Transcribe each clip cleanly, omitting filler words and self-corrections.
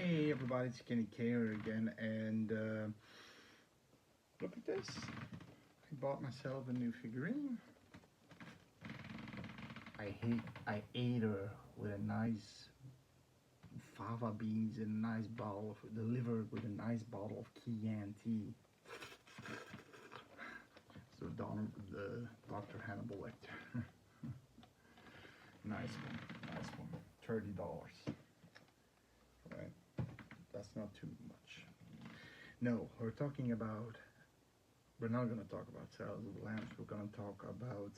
Hey everybody, it's Kenny Kayer again, and look at this. I bought myself a new figurine. I ate her with a nice fava beans and a nice bottle of delivered with a nice bottle of Chianti. So the Dr. Hannibal Lecter. Nice one. $30. Right? That's not too much. No, we're not gonna talk about Silence of the Lambs, we're gonna talk about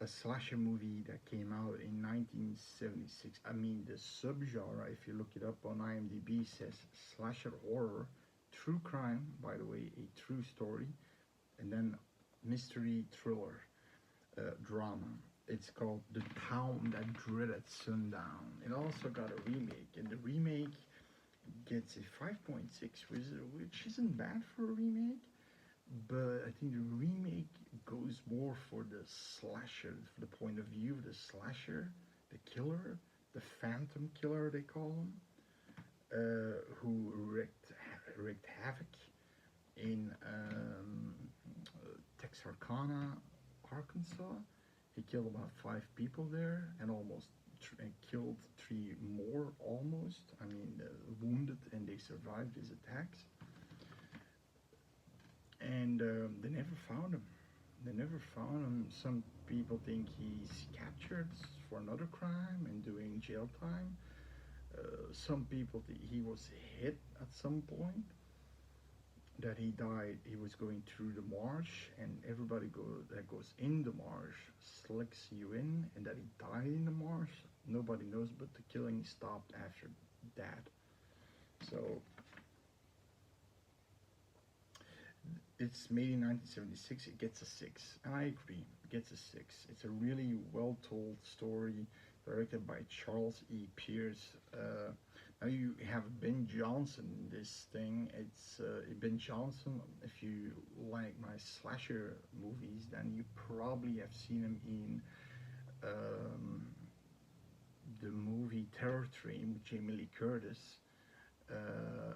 a slasher movie that came out in 1976. I mean, the subgenre, if you look it up on IMDb, says slasher horror, true crime, by the way, a true story, and then mystery thriller, drama. It's called The Town That Dreaded Sundown. It also got a remake, and the remake gets a 5.6, which isn't bad for a remake, but I think the remake goes more for the slasher, for the point of view of the slasher, the killer, the phantom killer they call him, who wreaked havoc in Texarkana, Arkansas. He killed about 5 people there and almost killed 3 more almost. I mean, wounded, and they survived his attacks. And they never found him. Some people think he's captured for another crime and doing jail time. Some people think he was hit at some point, that he died. He was going through the marsh, and everybody that goes in the marsh slicks you in, and that he died in the marsh. Nobody knows, but the killing stopped after that. So it's made in 1976. It gets a 6, and I agree. It gets a 6. It's a really well-told story, directed by Charles E. Pierce. Now you have Ben Johnson in this thing. It's Ben Johnson. If you like my slasher movies, then you probably have seen him in the movie Terror Train with Jamie Lee Curtis.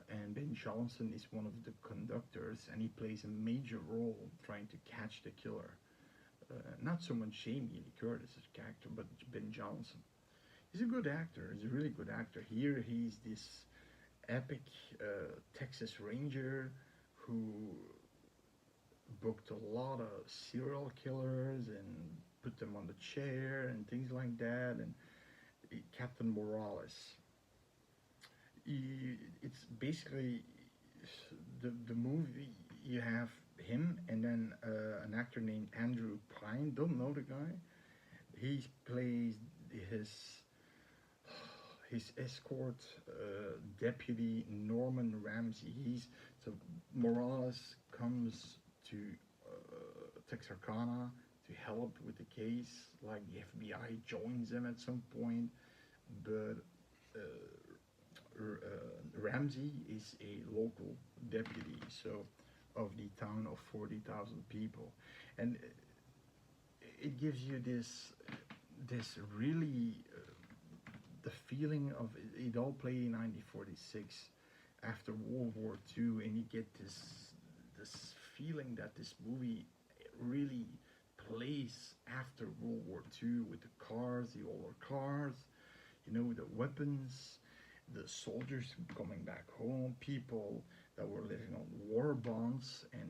And Ben Johnson is one of the conductors, and he plays a major role trying to catch the killer. Not so much Jamie Lee Curtis' character, but Ben Johnson. He's a good actor. He's a really good actor. Here he's this epic Texas Ranger who booked a lot of serial killers and put them on the chair and things like that. And Captain Morales. It's basically the movie. You have him and then an actor named Andrew Pine. Don't know the guy. He plays his escort deputy Norman Ramsey. So Morales comes to Texarkana to help with the case. Like the FBI joins them at some point, but Ramsey is a local deputy, so of the town of 40,000 people, and it gives you this really the feeling of it all played in 1946 after World War II, and you get this feeling that this movie really plays after World War II with the cars, the older cars, the weapons, the soldiers coming back home, people that were living on war bonds, and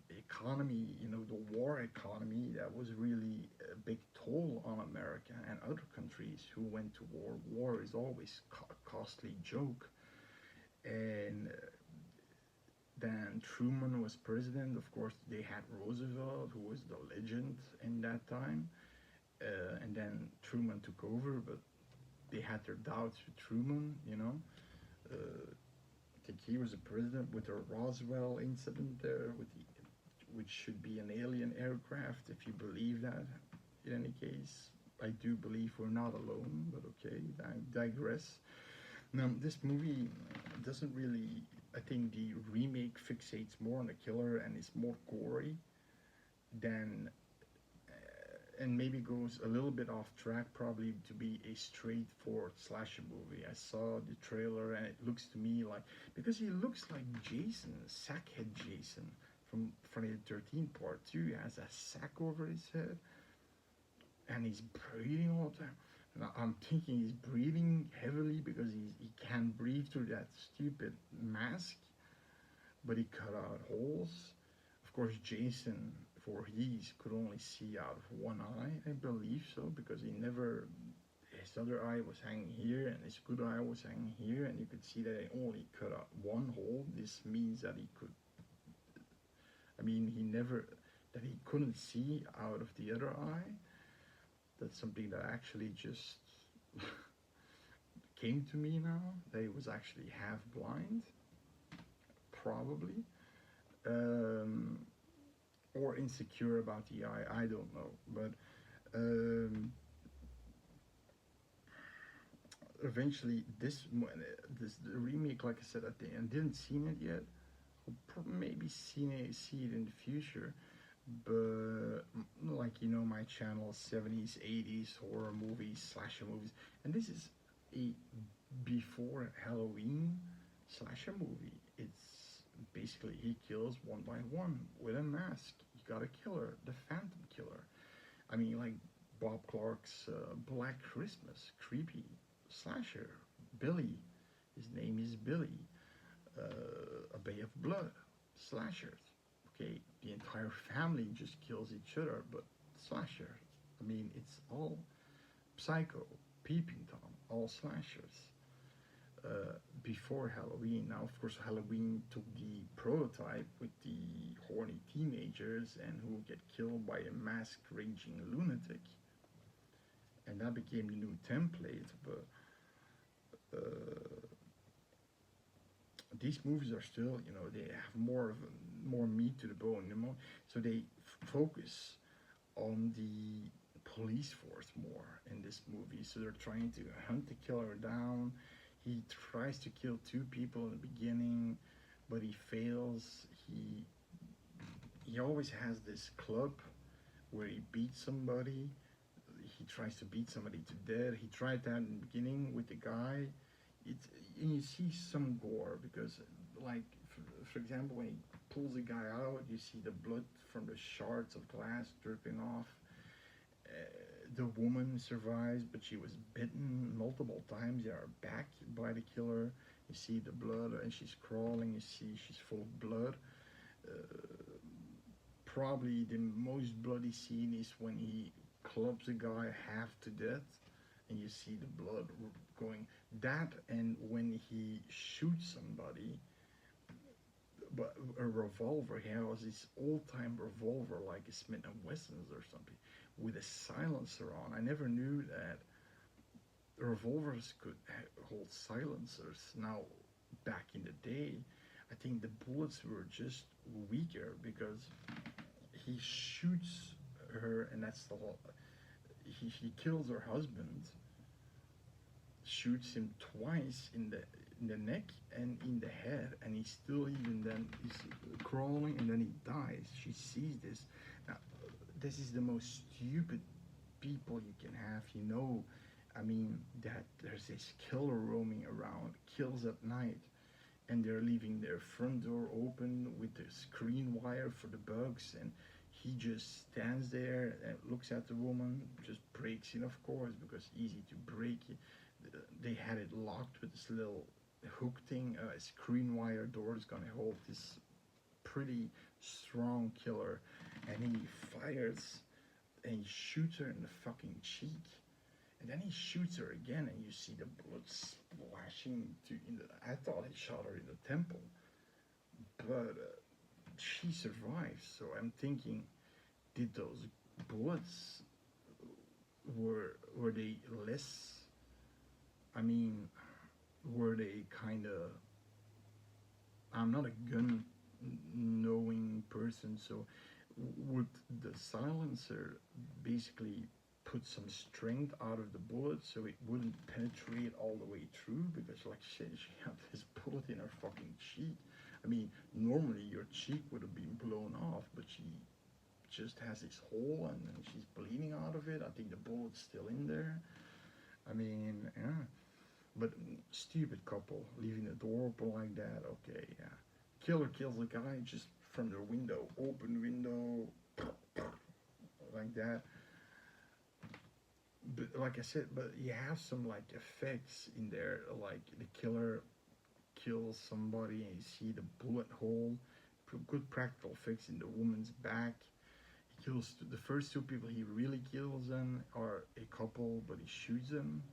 the economy, the war economy that was really a big toll on America and other countries who went to war. War is always a costly joke. And then Truman was president. Of course, they had Roosevelt, who was the legend in that time, and then Truman took over, but they had their doubts with Truman, I think he was a president with the Roswell incident there, which should be an alien aircraft, if you believe that. In any case, I do believe we're not alone, but okay, I digress. Now, this movie doesn't really, I think the remake fixates more on the killer and is more gory than and maybe goes a little bit off track, probably to be a straightforward slasher movie. I saw the trailer and it looks to me like, because he looks like Jason, sackhead Jason from Friday the 13th Part 2. He has a sack over his head and he's breathing all the time. And I'm thinking he's breathing heavily because he can't breathe through that stupid mask, but he cut out holes. Of course, Jason Voorhees could only see out of one eye, I believe so, because he never, his other eye was hanging here and his good eye was hanging here, and you could see that he only cut out one hole. This means that he could, I mean, he never, that he couldn't see out of the other eye. That's something that actually just came to me now, that he was actually half blind, probably. Or insecure about the eye, I don't know. But eventually, this the remake, like I said at the end, didn't seen it yet. I'll maybe see it in the future. But like my channel, 70s, 80s horror movies, slasher movies, and this is a before Halloween slasher movie. It's basically he kills one by one with a mask. You got a killer, the Phantom Killer. I mean, like Bob Clark's Black Christmas, creepy slasher. Billy, his name is Billy. A Bay of Blood, slashers. Okay, the entire family just kills each other, but slasher. I mean, it's all Psycho, Peeping Tom, all slashers. Before Halloween. Now, of course, Halloween took the prototype with the horny teenagers and who get killed by a masked raging lunatic, and that became the new template. But these movies are still, they have more meat to the bone, so they focus on the police force more in this movie. So they're trying to hunt the killer down. He tries to kill two people in the beginning, but he fails. He always has this club where he beats somebody. He tries to beat somebody to death. He tried that in the beginning with the guy. And you see some gore because, like, for example, when he pulls the guy out, you see the blood from the shards of glass dripping off. The woman survives, but she was bitten multiple times in her back by the killer. You see the blood, and she's crawling. You see she's full of blood. Probably the most bloody scene is when he clubs the guy half to death, and you see the blood going. That, and when he shoots somebody, but a revolver, he has this old-time revolver like a Smith & Wesson's or something, with a silencer on. I never knew that revolvers could hold silencers. Now, back in the day, I think the bullets were just weaker because he shoots her, and that's the whole. He kills her husband, shoots him twice in the neck and in the head, and he's still even then he's crawling, and then he dies. She sees this. Now, this is the most stupid people you can have. I mean, that there's this killer roaming around, kills at night, and they're leaving their front door open with the screen wire for the bugs, and he just stands there and looks at the woman, just breaks in, of course, because easy to break it. They had it locked with this little hook thing. A screen wire door is gonna hold this pretty strong killer, and he fires and he shoots her in the fucking cheek, and then he shoots her again, and you see the blood splashing I thought he shot her in the temple, but she survives. So I'm thinking, did those bullets were they less? I mean, were they kind of? I'm not a gun knowing person, so would the silencer basically put some strength out of the bullet so it wouldn't penetrate all the way through? Because, like shit, she had this bullet in her fucking cheek. I mean, normally your cheek would have been blown off, but she just has this hole and then she's bleeding out of it. I think the bullet's still in there. I mean, yeah. But stupid couple leaving the door open like that. Okay, yeah. Killer kills the guy just from the window, open window, like that. But like I said, but you have some like effects in there, like the killer kills somebody and you see the bullet hole. Good practical effects in the woman's back. He kills the first two people. He really kills them, or a couple, but he shoots them.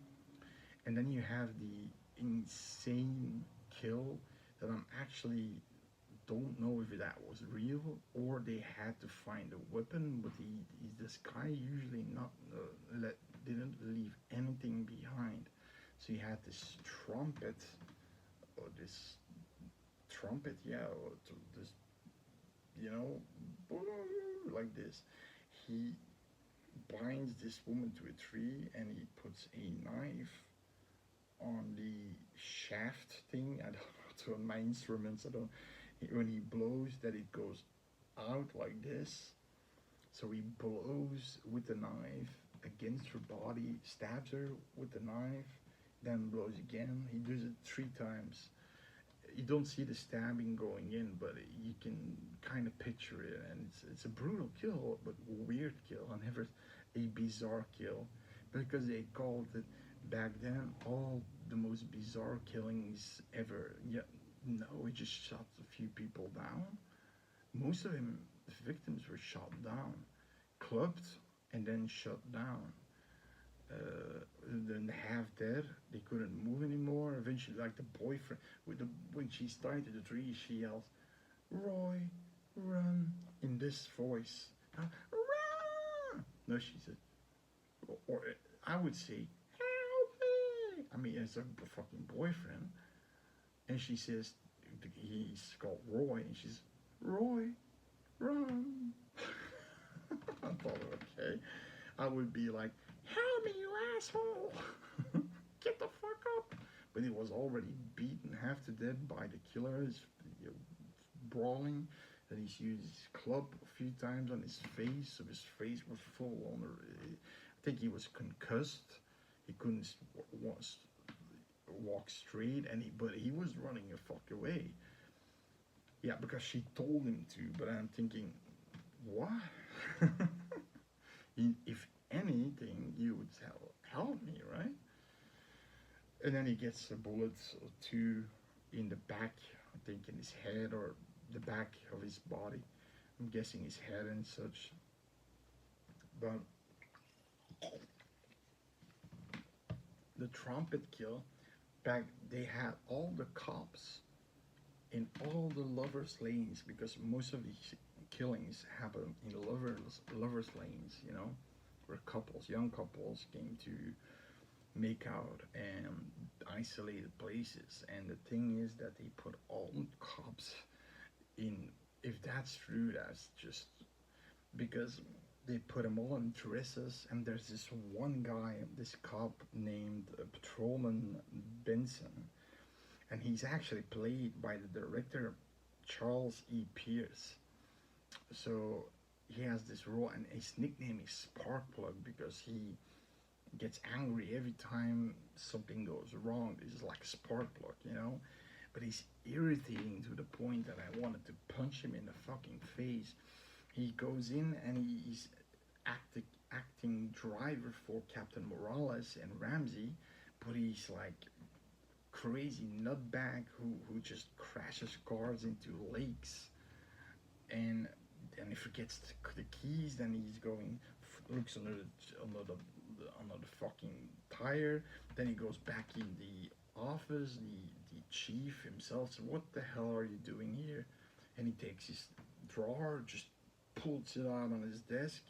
And then you have the insane kill that I'm actually don't know if that was real or they had to find a weapon. But this guy usually not didn't leave anything behind. So he had this trumpet, or this trumpet, yeah, or this, you know, like this. He binds this woman to a tree and he puts a knife on the shaft thing. I don't know, to my instruments, I don't. When he blows, that it goes out like this. So he blows with the knife against her body, stabs her with the knife, then blows again. He does it 3 times. You don't see the stabbing going in, but you can kind of picture it, and it's a brutal kill, but weird kill, and never a bizarre kill, because they called it back then all the most bizarre killings ever. Yeah, no, he just shot a few people down. Most of them, the victims were shot down, clubbed, and then shot down. Then half dead, they couldn't move anymore. Eventually, like the boyfriend, when she's tied to the tree, she yells, "Roy, run!" in this voice. Run! No, she said, or I would say, "Help me!" I mean, it's a fucking boyfriend, and she says, he's called Roy, and she's, "Roy, run!" I thought, okay, I would be like, "Help me, you asshole! Get the fuck up!" But he was already beaten half to death by the killers, brawling. Then he's used his club a few times on his face, so his face was full on. I think he was concussed. He couldn't walk straight, but he was running a fuck away. Yeah, because she told him to. But I'm thinking, what? If anything, you would help me, right? And then he gets a bullet or two in the back, I think in his head or the back of his body. I'm guessing his head and such. But the trumpet kill, back they had all the cops in all the lovers' lanes, because most of these killings happen in lovers' lanes, you know, where couples, young couples, came to make out and isolated places. And the thing is that they put all the cops in. If that's true, that's just because they put them all in dresses. And there's this one guy, this cop named Patrolman Benson, and he's actually played by the director Charles E. Pierce. So he has this role, and his nickname is Sparkplug because he gets angry every time something goes wrong. He's like a spark plug, you know. But he's irritating to the point that I wanted to punch him in the fucking face. He goes in and he's acting driver for Captain Morales and Ramsey, but he's like crazy nutbag who just crashes cars into lakes, and he forgets the keys. Then he's going, looks under the fucking tire. Then he goes back in the office. The chief himself says, "What the hell are you doing here?" And he takes his drawer, just pulls it out on his desk.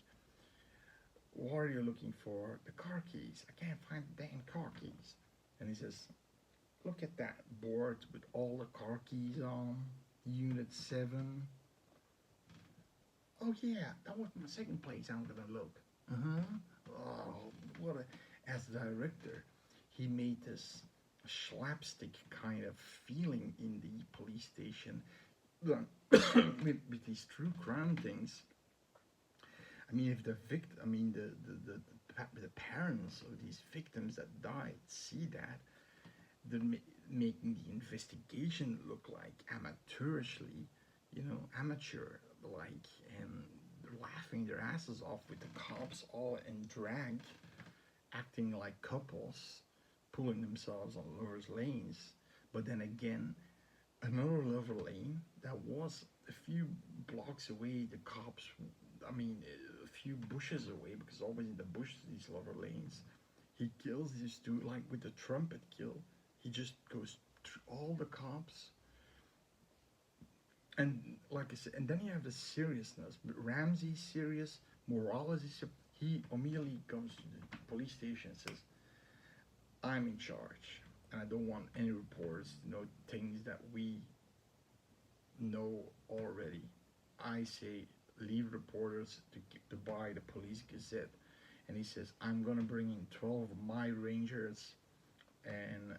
"What are you looking for?" "The car keys. I can't find the damn car keys." And he says, "Look at that board with all the car keys on. Unit 7. "Oh yeah, that was my second place I'm gonna look." Oh, what a, as the director, he made this slapstick kind of feeling in the police station with these true crime things. I mean, if the victim, I mean, the parents of these victims that died see that, they're making the investigation look like amateurishly, amateur like, and they're laughing their asses off with the cops all in drag, acting like couples, pulling themselves on Laura's lanes. But then again, another lover lane that was a few blocks away, the cops, I mean, a few bushes away, because always in the bushes, these lover lanes, he kills these two, like with the trumpet kill. He just goes through all the cops. And like I said, and then you have the seriousness. Ramsey's serious, Morales is, he immediately comes to the police station and says, I'm in charge, and I don't want any reports to know things that we know already. I say leave reporters to buy the police gazette. And he says, I'm gonna bring in 12 of my rangers and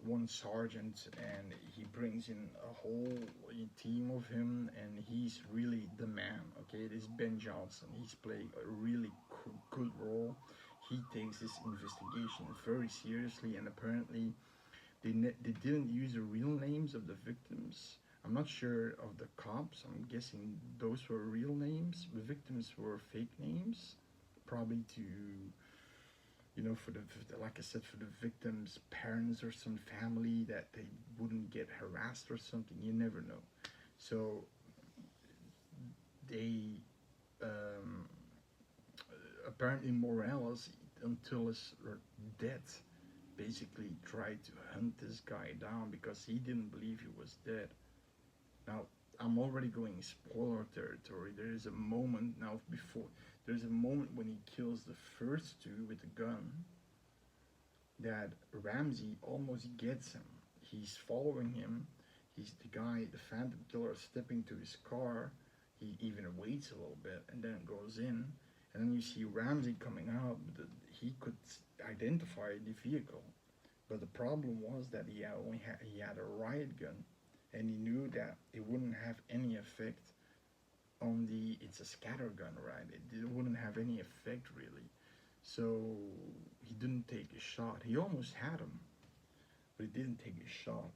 one sergeant, and he brings in a whole team of him, and he's really the man. Okay, this is Ben Johnson. He's playing a really good role. He takes this investigation very seriously, and apparently they didn't use the real names of the victims. I'm not sure of the cops. I'm guessing those were real names. The victims were fake names, probably to, for the, like I said, for the victims' parents or some family, that they wouldn't get harassed or something. You never know. So they apparently Morales, until his death, basically tried to hunt this guy down because he didn't believe he was dead. Now, I'm already going spoiler territory. There's a moment when he kills the first two with a gun that Ramsey almost gets him. He's following him. He's the guy, the Phantom Killer, stepping to his car. He even waits a little bit and then goes in. And then you see Ramsey coming out. He could identify the vehicle. But the problem was that he had a riot gun. And he knew that it wouldn't have any effect on it's a scatter gun, right? It wouldn't have any effect really. So he didn't take a shot. He almost had him, but he didn't take a shot.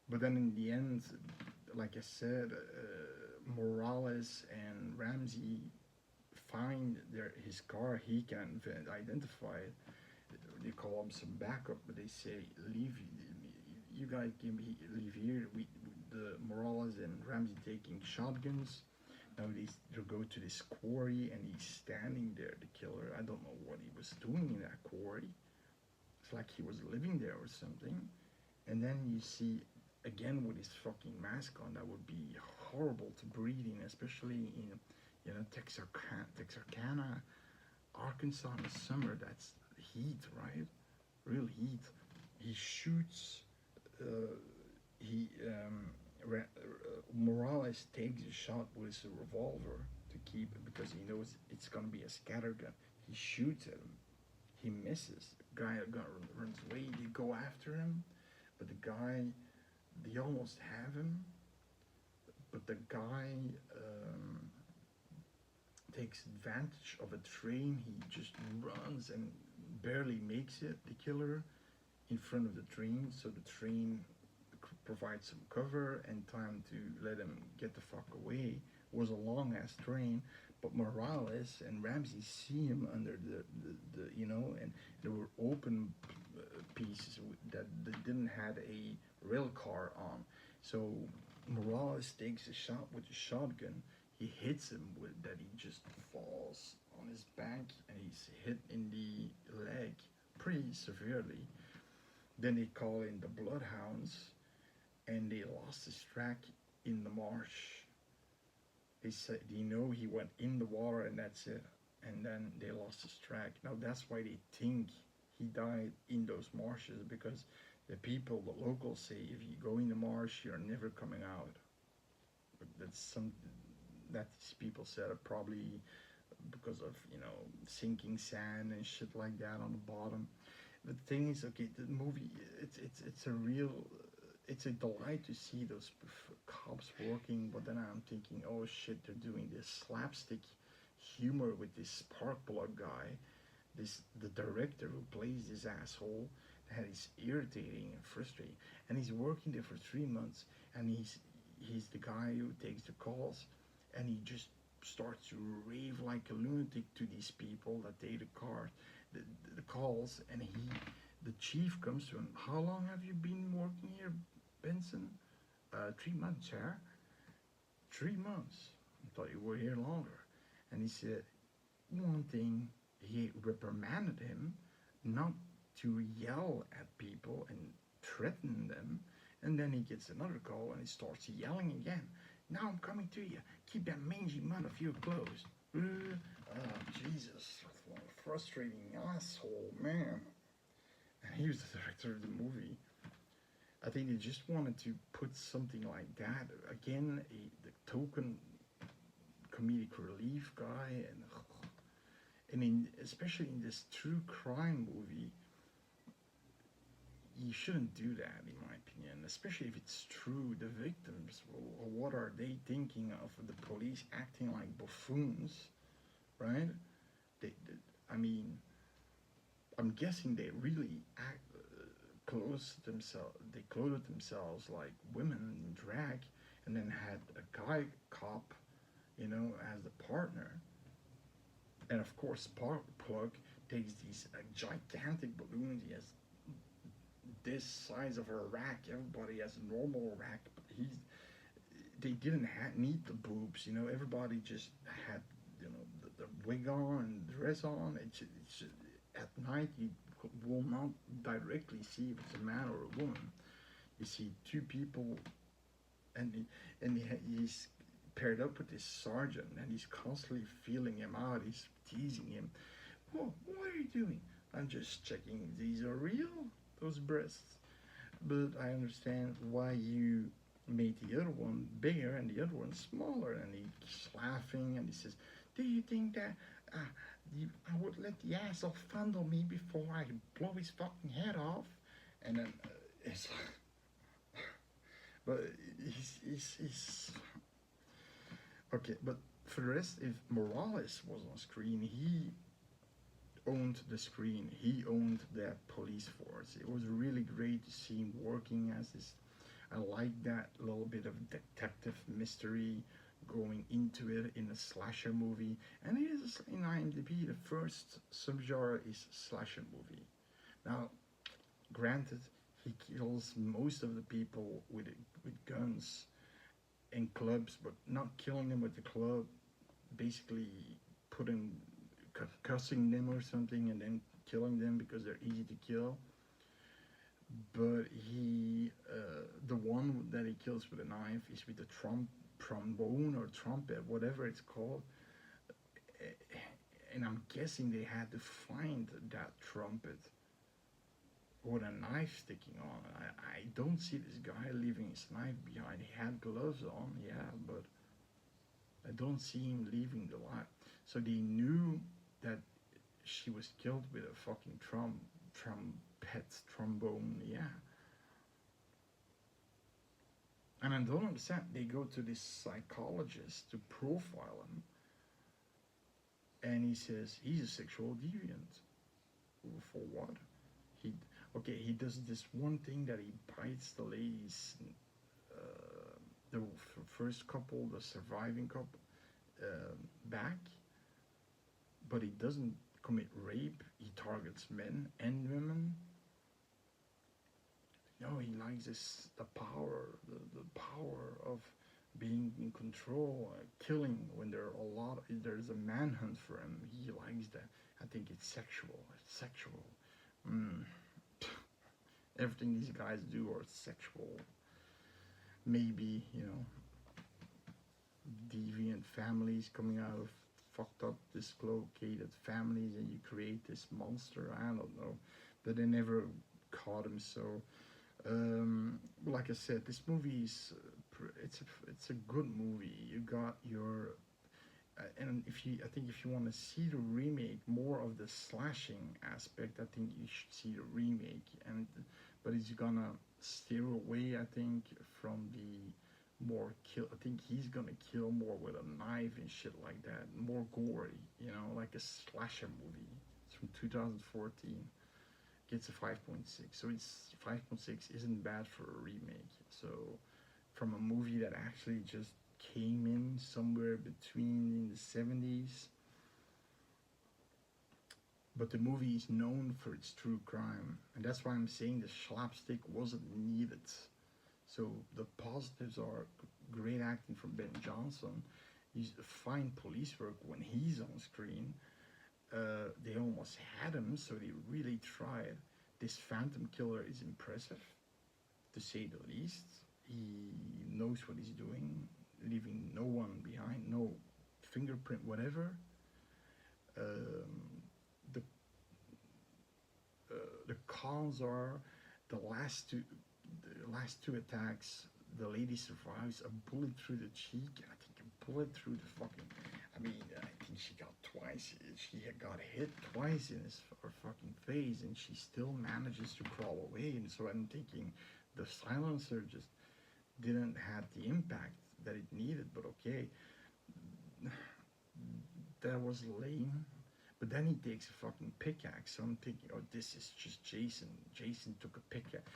But then in the end, like I said, Morales and Ramsey find his car. He can identify it. They call him some backup, but they say, leave, you guys leave here. The Morales and Ramsey taking shotguns. Now they go to this quarry, and he's standing there, the killer. I don't know what he was doing in that quarry. It's like he was living there or something. And then you see, again with his fucking mask on, that would be horrible to breathe in, especially in Texarkana, Arkansas in the summer. That's heat, right? Real heat. He shoots. Morales takes a shot with his revolver to keep it because he knows it's gonna be a scattergun. He shoots at him. He misses. The guy runs away. They go after him, but they almost have him. But the guy takes advantage of a train. He just runs and barely makes it, the killer, in front of the train, so the train provides some cover and time to let him get the fuck away. It was a long ass train, but Morales and Ramsey see him under the and there were open pieces that didn't have a rail car on. So Morales takes a shot with a shotgun. He hits him with that. He just falls on his back and he's hit in the leg pretty severely. Then they call in the bloodhounds, and they lost his track in the marsh. They said, he went in the water and that's it. And then they lost his track. Now that's why they think he died in those marshes, because the locals say, if you go in the marsh, you're never coming out. But that's something that these people said, probably because of sinking sand and shit like that on the bottom. The thing is, okay, the movie, it's a real it's a delight to see those cops working, but then I'm thinking, oh shit, they're doing this slapstick humor with this spark plug guy, this the director who plays this asshole that is irritating and frustrating, and he's working there for 3 months, and he's the guy who takes the calls, and he just starts to rave like a lunatic to these people that take the, the calls, and the chief comes to him. How long have you been working here, Benson? 3 months, sir. 3 months. I thought you were here longer. And he said, one thing, he reprimanded him not to yell at people and threaten them. And then he gets another call and he starts yelling again. Now I'm coming to you. Keep that mangy mud of you closed. Jesus. What a frustrating asshole, man. And he was the director of the movie. I think they just wanted to put something like that. Again, the token comedic relief guy. And especially in this true crime movie, you shouldn't do that, in my opinion, especially if it's true. The victims, what are they thinking of the police acting like buffoons, right? I mean, I'm guessing they really they clothed themselves like women in drag, and then had a guy cop, as the partner. And of course, Spark Plug takes these gigantic balloons. He has this size of a rack. Everybody has a normal rack, but they didn't need the boobs. Everybody just had the wig on and dress on. It's at night you will not directly see if it's a man or a woman. You see two people, and he's paired up with this sergeant, and he's constantly feeling him out. He's teasing him. Whoa, what are you doing? I'm just checking these are real, those breasts. But I understand why you made the other one bigger and the other one smaller. And he's laughing and he says, do you think that I would let the asshole fondle me before I blow his fucking head off? And then it's but he's okay. But for the rest, if Morales was on screen, he owned the screen. He owned that police force. It was really great to see him working as this. I like that little bit of detective mystery going into it in a slasher movie. And it is in IMDb, the first subgenre is slasher movie. Now, granted, he kills most of the people with guns in clubs, but not killing them with the club, basically cussing them or something and then killing them because they're easy to kill. But the one that he kills with a knife is with a trombone or trumpet, whatever it's called. And I'm guessing they had to find that trumpet with a knife sticking on. I don't see this guy leaving his knife behind. He had gloves on, yeah, but I don't see him leaving the light. So they knew that she was killed with a fucking trombone, yeah. And I don't understand. They go to this psychologist to profile him, and he says he's a sexual deviant. For what? He does this one thing that he bites the lady's, the first couple, the surviving couple, back, but he doesn't commit rape. He targets men and women. He likes the power, the power of being in control, killing when there's a manhunt for him. He likes that. I think it's sexual. Everything these guys do are sexual. Maybe, deviant families coming out of fucked up, dislocated families, and you create this monster. I don't know. But they never caught him, so like I said, this movie is it's a good movie. You got your and if you want to see the remake, more of the slashing aspect, I think you should see the remake. And but he's gonna steer away, I think, from the more kill. I think he's gonna kill more with a knife and shit like that, more gory, like a slasher movie. It's from 2014. Gets a 5.6, so it's 5.6 isn't bad for a remake. So from a movie that actually just came in somewhere between in the 70s, but the movie is known for its true crime, and that's why I'm saying the slapstick wasn't needed. So the positives are great acting from Ben Johnson. He's fine police work when he's on screen. They almost had him, so they really tried. This Phantom Killer is impressive, to say the least. He knows what he's doing, leaving no one behind, no fingerprint, whatever. The the cons are the last two attacks. The lady survives a bullet through the cheek. I think a bullet through the fucking. I mean, I think she got twice. She had got hit twice in her fucking face, and she still manages to crawl away. And so I'm thinking, the silencer just didn't have the impact that it needed. But okay, that was lame. But then he takes a fucking pickaxe. So I'm thinking, oh, this is just Jason. Jason took a pickaxe.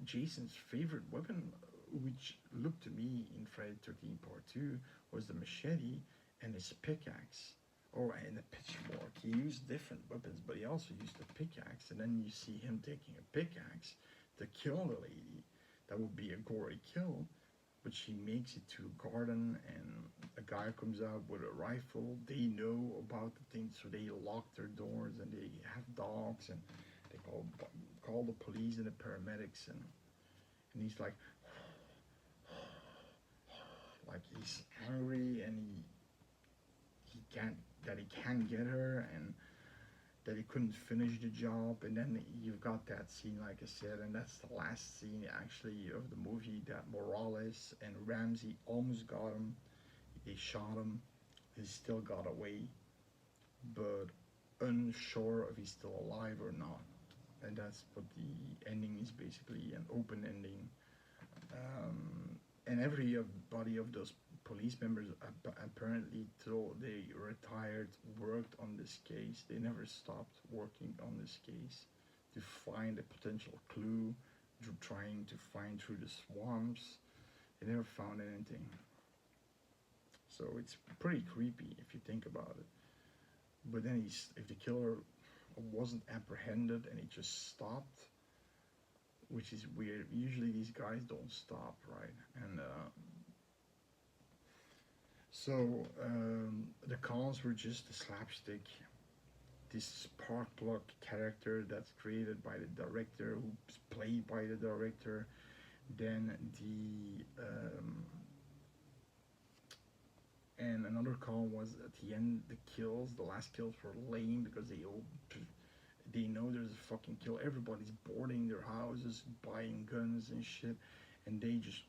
Jason's favorite weapon, which looked to me in Friday the 13th Part 2, was the machete and his pickaxe. Or and a pitchfork. He used different weapons, but he also used a pickaxe. And then you see him taking a pickaxe to kill the lady. That would be a gory kill. But she makes it to a garden, and a guy comes out with a rifle. They know about the thing, so they lock their doors, and they have dogs, and they call the police and the paramedics, and he's like he's angry, and he can't get her, and that he couldn't finish the job. And then you've got that scene, like I said, and that's the last scene actually of the movie, that Morales and Ramsey almost got him. They shot him. He still got away, but unsure if he's still alive or not. And that's what the ending is, basically an open ending. And everybody of those police members apparently, till they retired, worked on this case. They never stopped working on this case to find a potential clue, trying to find through the swamps. They never found anything. So it's pretty creepy if you think about it. But then if the killer wasn't apprehended and he just stopped, which is weird. Usually these guys don't stop, right? And so the cons were just the slapstick, this spark plug character that's created by the director, who's played by the director. Then and another con was at the end, the last kills were lame because they know there's a fucking kill. Everybody's boarding their houses, buying guns and shit, and they just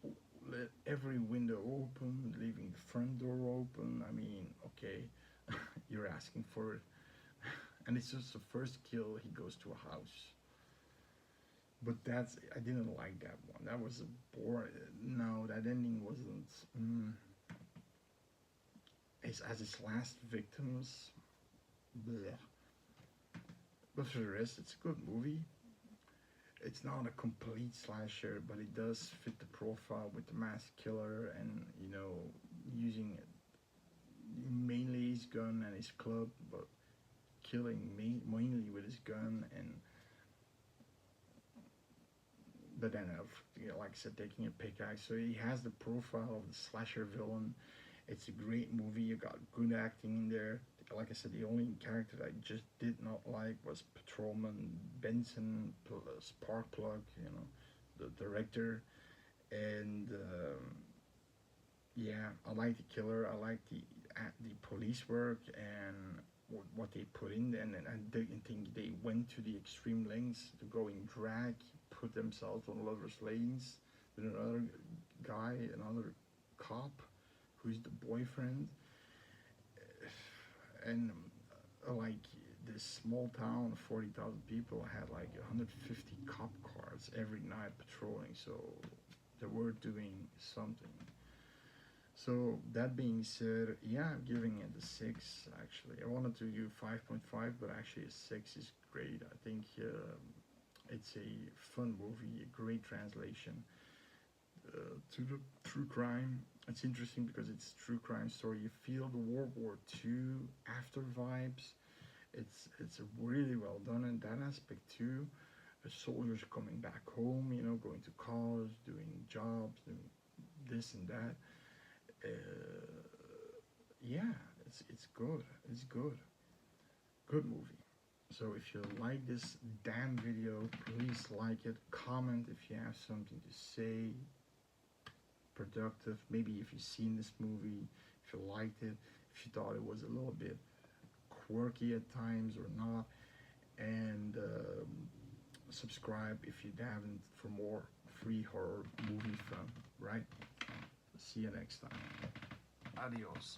let every window open, leaving the front door open. I mean, okay, you're asking for it. And it's just the first kill, he goes to a house. But I didn't like that one. That was a boring. No, that ending wasn't. As his last victims, bleh. But for the rest, it's a good movie. It's not a complete slasher, but it does fit the profile with the masked killer, and using mainly his gun and his club, but killing mainly with his gun. And but then, like I said, taking a pickaxe. So he has the profile of the slasher villain. It's a great movie. You got good acting in there. Like I said, the only character that I just did not like was Patrolman Benson, Sparkplug, the director. And yeah, I like the killer. I like the police work and what they put in. And I think they went to the extreme lengths to go in drag, put themselves on lovers' lanes with another guy, another cop, who's the boyfriend. And like this small town of 40,000 people had like 150 cop cars every night patrolling, so they were doing something. So that being said, yeah, I'm giving it a 6 actually. I wanted to do 5.5, but actually a 6 is great. I think it's a fun movie, a great translation to the true crime. It's interesting because it's a true crime story. You feel the World War II after vibes. It's really well done in that aspect too. The soldiers coming back home, you know, going to college, doing jobs, doing this and that. Yeah, it's good. It's good. Good movie. So if you like this damn video, please like it. Comment if you have something to say. Productive. Maybe if you've seen this movie, if you liked it, if you thought it was a little bit quirky at times or not, and subscribe if you haven't for more free horror movie fun. Right? See you next time. Adios.